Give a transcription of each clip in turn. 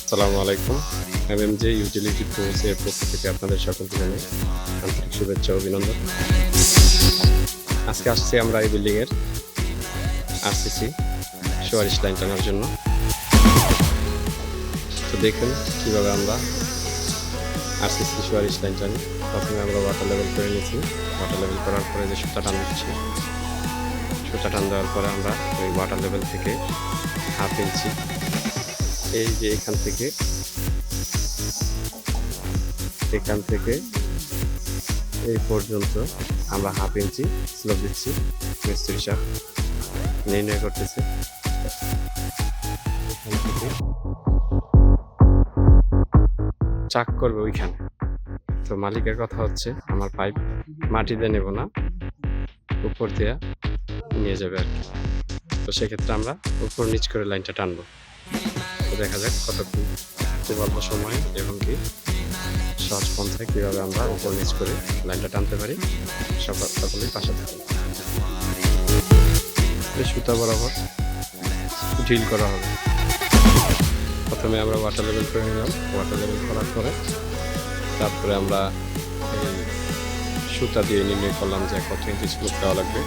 আসসালামু আলাইকুম। এমএমজে utility tools এর পক্ষ থেকে আপনাদের সকলকে জানাই আন্তরিক শুভেচ্ছা ও অভিনন্দন। আজকে আসছি আমরা এই বিল্ডিং এর আরসিসি সুয়ারিশ লাইন টানার জন্য। তো দেখুন কিভাবে আমরা আরসিসি সুয়ারিশ লাইন টানি। প্রথমে আমরা ওয়াটার লেভেল করে নিয়েছি। ওয়াটার লেভেল করার পরে যে সুতা টান দিচ্ছি, সুতা টান দেওয়ার পরে আমরা ওই ওয়াটার লেভেল থেকে হাফ ইঞ্চি, এই যে এখান থেকে এই পর্যন্ত আমরা হাফ ইঞ্চি স্লোপ দিচ্ছি। মিস্ত্রি সাহেব নির্ণয় করতেছে এখান থেকে চাক করবে ওইখানে। তো মালিকের কথা হচ্ছে আমার পাইপ মাটি দিয়ে নেব না, উপর দিয়ে নিয়ে যাবে আর কি। তো সেক্ষেত্রে আমরা উপর নিচ করে লাইনটা টানবো। তো দেখা যাক কতক্ষণ খুব অল্প সময়ে এবং কি সহজ পন্থায় কীভাবে আমরা উপর নিচ করে লাইনটা টানতে পারি। সকলেই পাশে থাকুন। সুতা বরাবর ঢিল করা হবে। প্রথমে আমরা ওয়াটার লেভেল করে নিলাম। ওয়াটার লেভেল করার পরে তারপরে আমরা এই সুতা দিয়ে নির্ণয় করলাম যে কত ইঞ্চি স্লোপ দেওয়া লাগবে।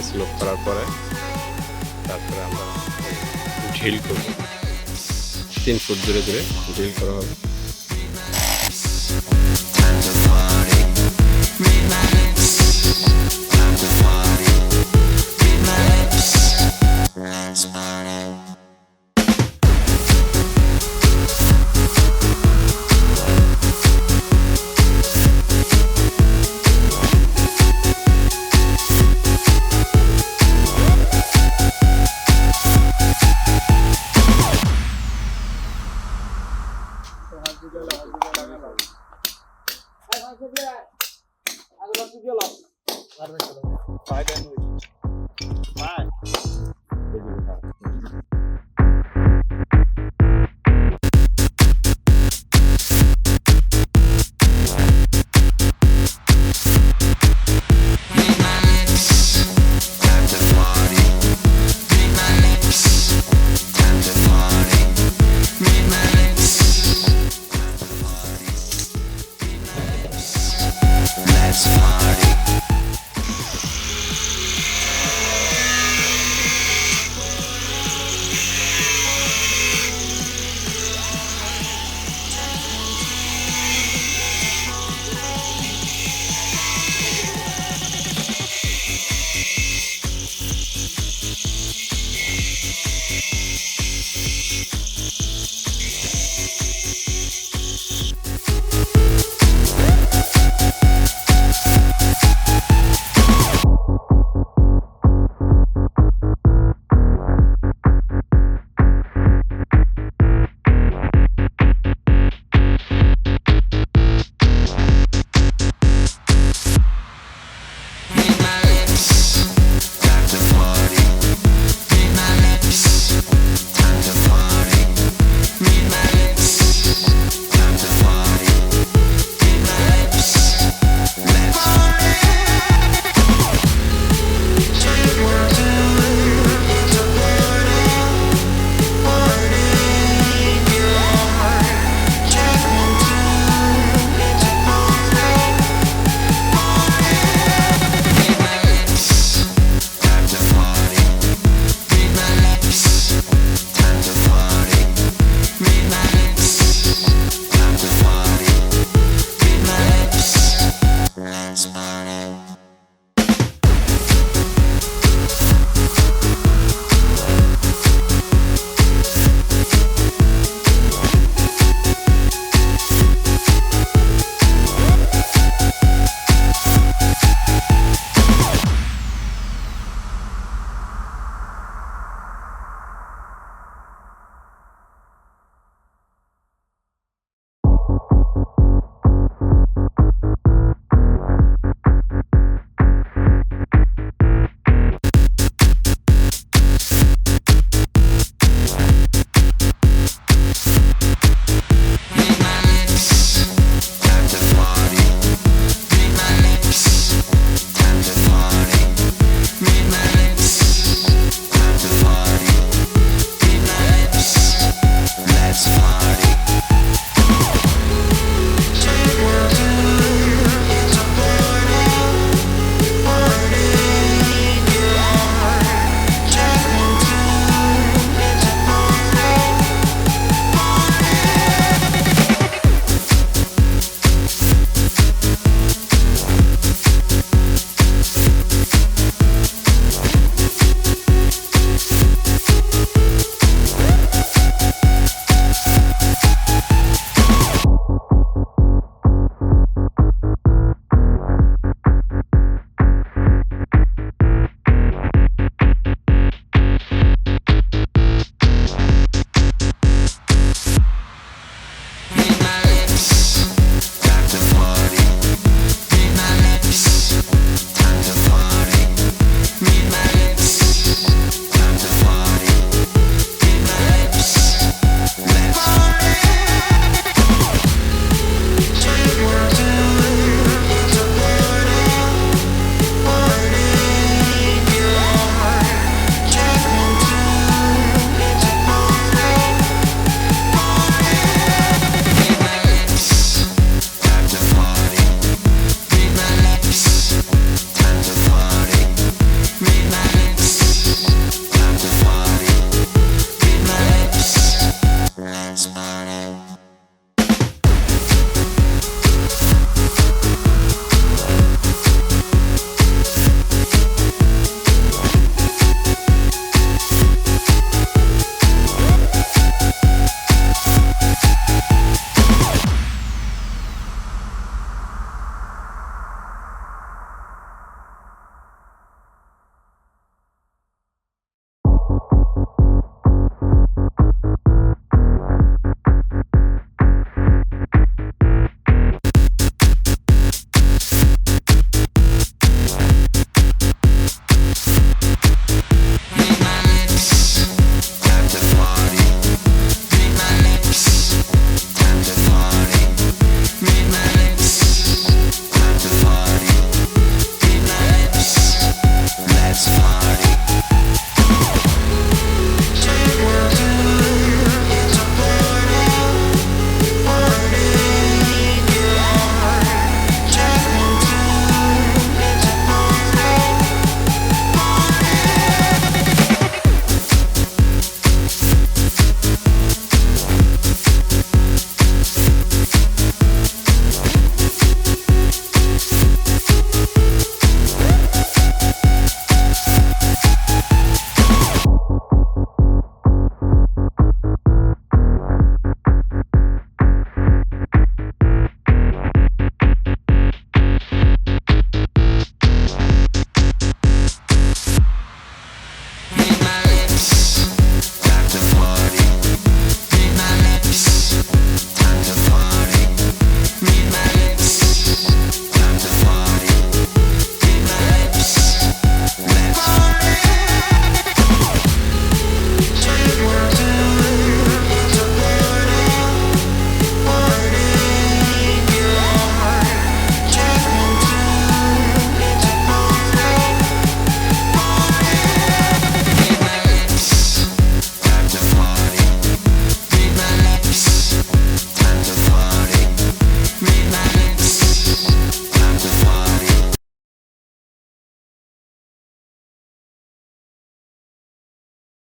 স্লোপ করার পরে তারপরে আমরা ঢিল করব। 3 ফুট দূরে দূরে ঢিল করা হবে।